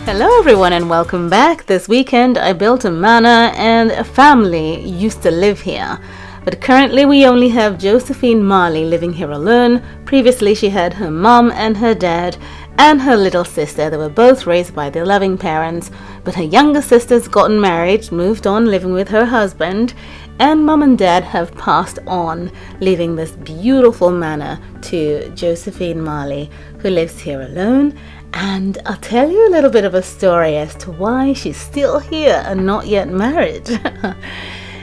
Hello everyone and welcome back. This weekend I built a manor and a family used to live here. But currently we only have Josephine Marley living here alone. Previously she had her mom and her dad and her little sister. They were both raised by their loving parents. But her younger sister's gotten married, moved on living with her husband, and mom and dad have passed on, leaving this beautiful manor to Josephine Marley, who lives here alone. And I'll tell you a little bit of a story as to why she's still here and not yet married.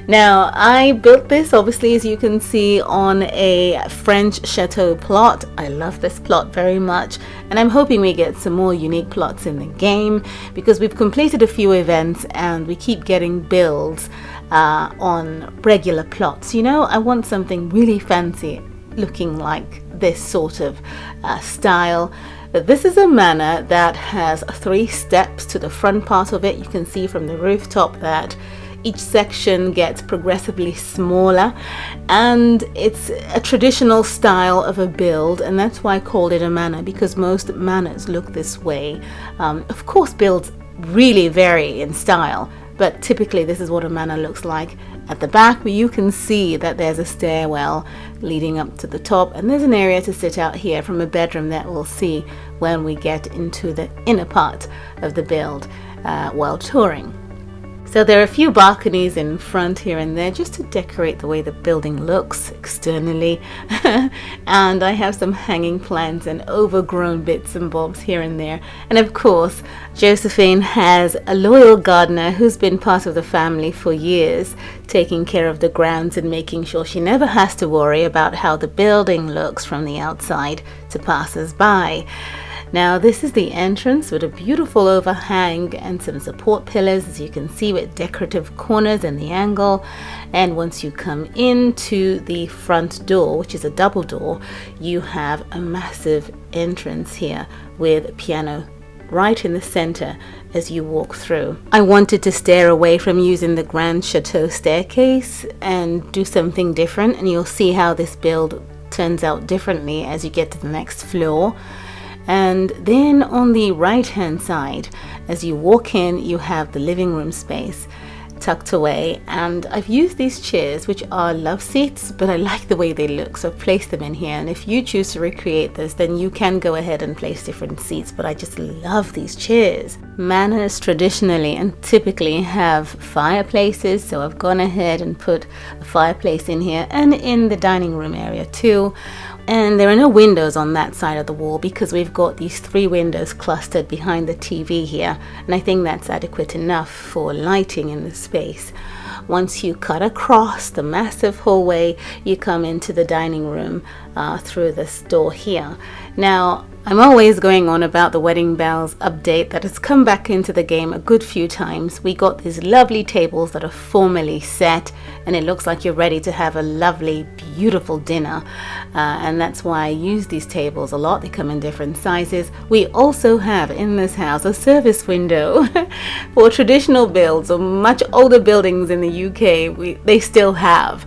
Now, I built this, obviously, as you can see, on a French chateau plot. I love this plot very much, and I'm hoping we get some more unique plots in the game, because we've completed a few events and we keep getting builds on regular plots. You know, I want something really fancy looking like this sort of style. This is a manor that has 3 steps to the front part of it. You can see from the rooftop that each section gets progressively smaller, and it's a traditional style of a build, and that's why I called it a manor, because most manors look this way. Of course, builds really vary in style, but typically this is what a manor looks like. At the back, you can see that there's a stairwell leading up to the top, and there's an area to sit out here from a bedroom that we'll see when we get into the inner part of the build while touring. So there are a few balconies in front here and there just to decorate the way the building looks externally. And I have some hanging plants and overgrown bits and bobs here and there. And of course, Josephine has a loyal gardener who's been part of the family for years, taking care of the grounds and making sure she never has to worry about how the building looks from the outside to passers-by. Now, this is the entrance with a beautiful overhang and some support pillars, as you can see, with decorative corners in the angle. And once you come into the front door, which is a double door, you have a massive entrance here with a piano right in the center as you walk through. I wanted to steer away from using the grand chateau staircase and do something different, and you'll see how this build turns out differently as you get to the next floor. And then on the right hand side, as you walk in, you have the living room space tucked away, and I've used these chairs, which are love seats, but I like the way they look, so I've placed them in here. And if you choose to recreate this, then you can go ahead and place different seats, but I just love these chairs. Manors traditionally and typically have fireplaces, so I've gone ahead and put a fireplace in here and in the dining room area too. And there are no windows on that side of the wall because we've got these 3 windows clustered behind the TV here, and I think that's adequate enough for lighting in the space. Once you cut across the massive hallway, you come into the dining room through this door here. Now, I'm always going on about the Wedding Bells update that has come back into the game a good few times. We got these lovely tables that are formally set, and it looks like you're ready to have a lovely, beautiful dinner. And that's why I use these tables a lot. They come in different sizes. We also have in this house a service window. For traditional builds or much older buildings in the UK, they still have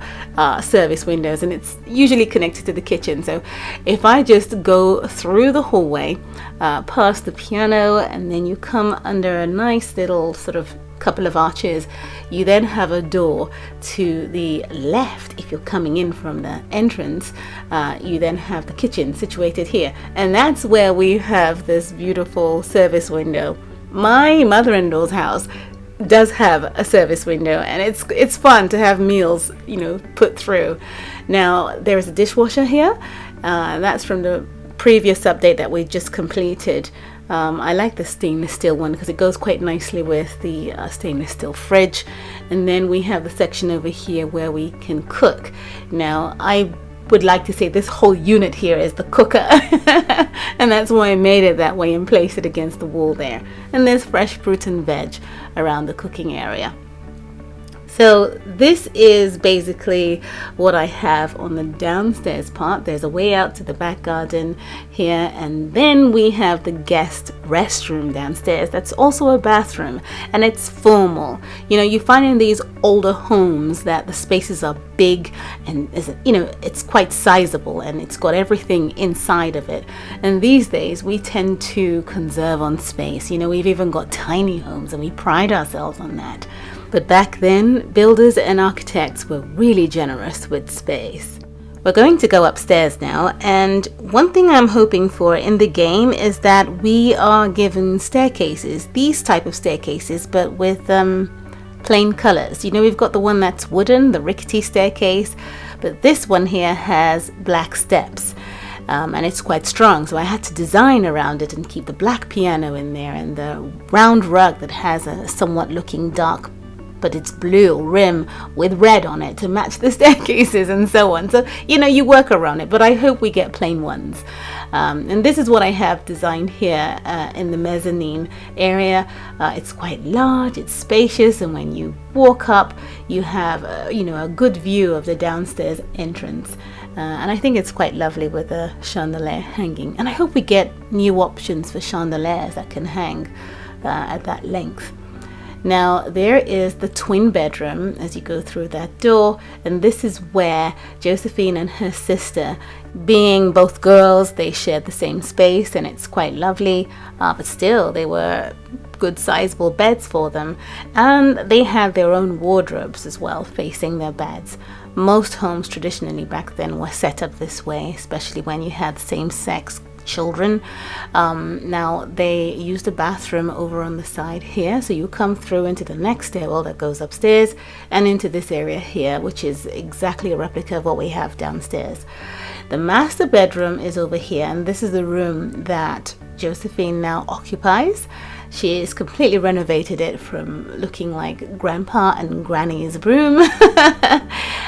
service windows, and it's usually connected to the kitchen. So if I just go through the hallway past the piano, and then you come under a nice little sort of couple of arches, you then have a door to the left. If you're coming in from the entrance, you then have the kitchen situated here, and that's where we have this beautiful service window. My mother-in-law's house does have a service window, and it's fun to have meals, you know, put through. Now, there is a dishwasher here. That's from the previous update that we just completed. I like the stainless steel one because it goes quite nicely with the stainless steel fridge. And then we have the section over here where we can cook. Now, I would like to say this whole unit here is the cooker, and that's why I made it that way and placed it against the wall there. And there's fresh fruit and veg around the cooking area. So this is basically what I have on the downstairs part. There's a way out to the back garden here, and then we have the guest restroom downstairs. That's also a bathroom, and it's formal. You know, you find in these older homes that the spaces are big and it's quite sizable, and it's got everything inside of it. And these days we tend to conserve on space. You know, we've even got tiny homes, and we pride ourselves on that. But back then, builders and architects were really generous with space. We're going to go upstairs now, and one thing I'm hoping for in the game is that we are given staircases, these type of staircases, but with plain colors. You know, we've got the one that's wooden, the rickety staircase, but this one here has black steps. And it's quite strong, so I had to design around it and keep the black piano in there and the round rug that has a somewhat looking dark, but it's blue rim with red on it to match the staircases and so on. So, you know, you work around it, but I hope we get plain ones. And this is what I have designed here in the mezzanine area. It's quite large, it's spacious, and when you walk up, you have a good view of the downstairs entrance. And I think it's quite lovely with a chandelier hanging. And I hope we get new options for chandeliers that can hang at that length. Now there is the twin bedroom as you go through that door, and this is where Josephine and her sister, being both girls, they shared the same space, and it's quite lovely, but still they were good sizable beds for them, and they had their own wardrobes as well facing their beds. Most homes traditionally back then were set up this way, especially when you had same-sex children. Now they used a bathroom over on the side here, so you come through into the next stairwell that goes upstairs and into this area here, which is exactly a replica of what we have downstairs. The master bedroom is over here, and this is the room that Josephine now occupies. She has completely renovated it from looking like Grandpa and Granny's room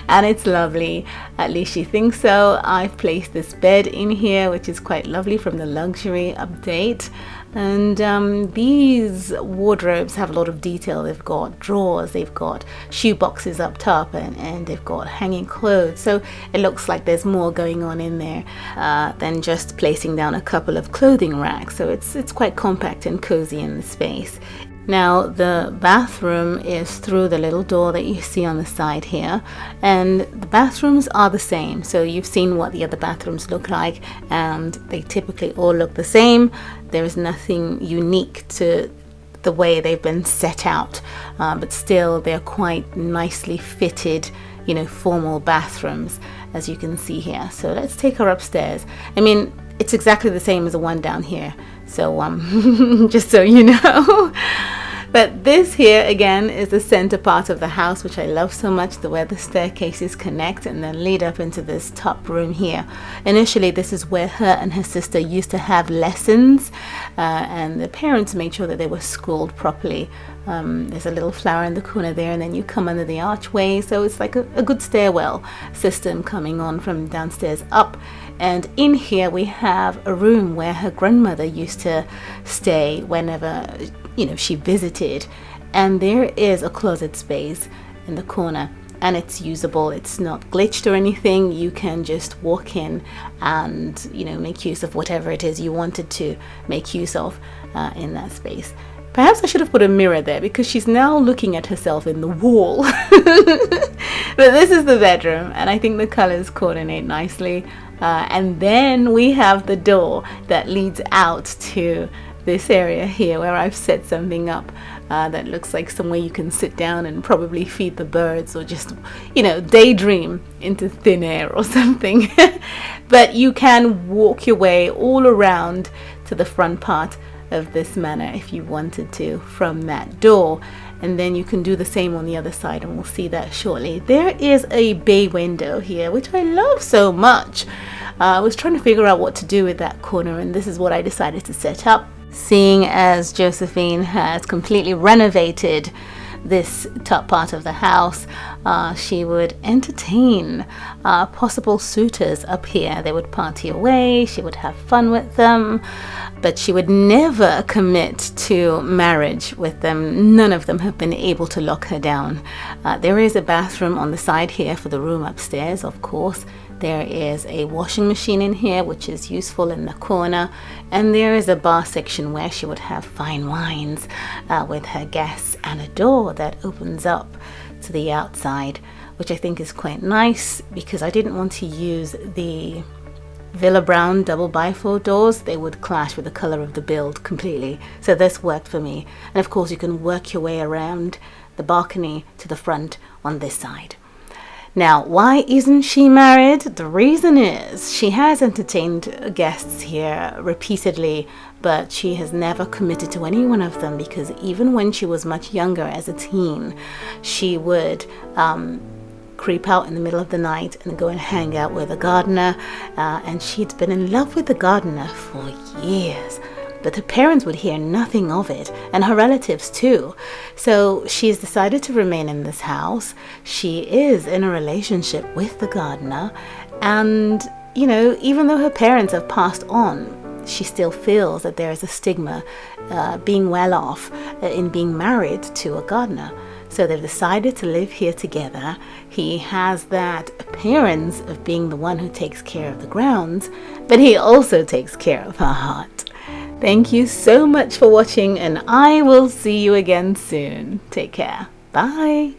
and it's lovely, at least she thinks so. I've placed this bed in here, which is quite lovely from the luxury update. And these wardrobes have a lot of detail. They've got drawers, they've got shoe boxes up top, and they've got hanging clothes, so it looks like there's more going on in there than just placing down a couple of clothing racks. So it's quite compact and cozy in the space. Now the bathroom is through the little door that you see on the side here, and the bathrooms are the same. So you've seen what the other bathrooms look like, and they typically all look the same. There is nothing unique to the way they've been set out, but still they're quite nicely fitted, formal bathrooms, as you can see here. So let's take her upstairs. I mean, it's exactly the same as the one down here, so just so you know. But this here again is the center part of the house, which I love so much, where the staircases connect and then lead up into this top room here. Initially, this is where her and her sister used to have lessons, and the parents made sure that they were schooled properly. There's a little flower in the corner there, and then you come under the archway, so it's like a good stairwell system coming on from downstairs up. And in here we have a room where her grandmother used to stay whenever she visited, and there is a closet space in the corner, and it's usable. It's not glitched or anything. You can just walk in and make use of whatever it is you wanted to make use of in that space. Perhaps I should have put a mirror there, because she's now looking at herself in the wall. But this is the bedroom, and I think the colors coordinate nicely. And then we have the door that leads out to this area here, where I've set something up that looks like somewhere you can sit down and probably feed the birds, or just daydream into thin air or something. But you can walk your way all around to the front part of this manor if you wanted to from that door, and then you can do the same on the other side, and we'll see that shortly. There is a bay window here, which I love so much. I was trying to figure out what to do with that corner, and this is what I decided to set up. Seeing as Josephine has completely renovated this top part of the house. She would entertain possible suitors up here. They would party away, she would have fun with them, but she would never commit to marriage with them. None of them have been able to lock her down. There is a bathroom on the side here for the room upstairs, of course. There is a washing machine in here, which is useful in the corner. And there is a bar section where she would have fine wines with her guests, and a door that opens up to the outside, which I think is quite nice because I didn't want to use the Villa Brown double bifold doors. They would clash with the color of the build completely. So this worked for me. And of course you can work your way around the balcony to the front on this side. Now, why isn't she married? The reason is she has entertained guests here repeatedly, but she has never committed to any one of them, because even when she was much younger as a teen, she would creep out in the middle of the night and go and hang out with a gardener, and she'd been in love with the gardener for years. But her parents would hear nothing of it, and her relatives too. So she's decided to remain in this house. She is in a relationship with the gardener, and you know, even though her parents have passed on, she still feels that there is a stigma being well off in being married to a gardener. So they've decided to live here together. He has that appearance of being the one who takes care of the grounds, but he also takes care of her heart. Thank you so much for watching, and I will see you again soon. Take care. Bye.